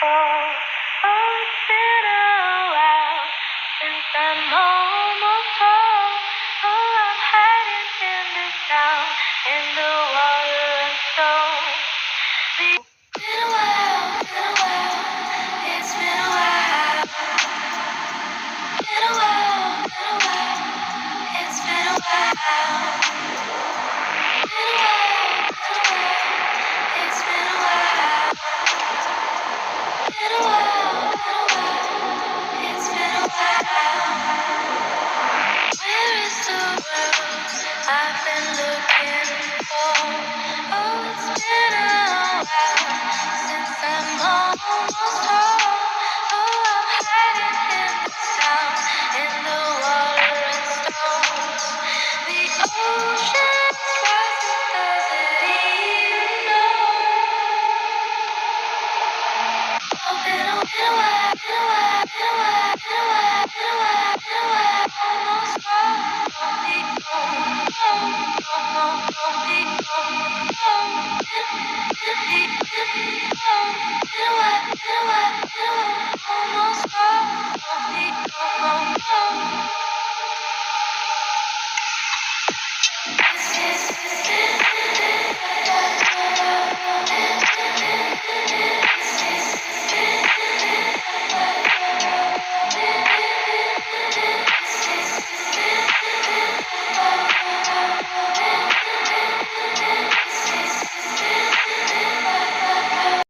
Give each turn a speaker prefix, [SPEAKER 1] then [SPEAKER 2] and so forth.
[SPEAKER 1] Oh, it's been a while since I'm almost home. Oh, I'm hiding in this town in the water and stone. Been a while, been a while. It's been a while. Been a while, been a while. It's been a while. Been a while, been a while. It's been a while. Been a while, been a while. It's been a while. Where is the world I've been looking for? Oh, it's been a while since I'm almost home. Oh, I'm hiding in this town in the water and stones. The ocean's rising, does it even know? Oh, been a while, been a while, been a while, been a while, been a while, been a while, almost home. Don't be home, home, home, don't be home, home. Been a while, been a while, been a while, almost home. Don't be home, home.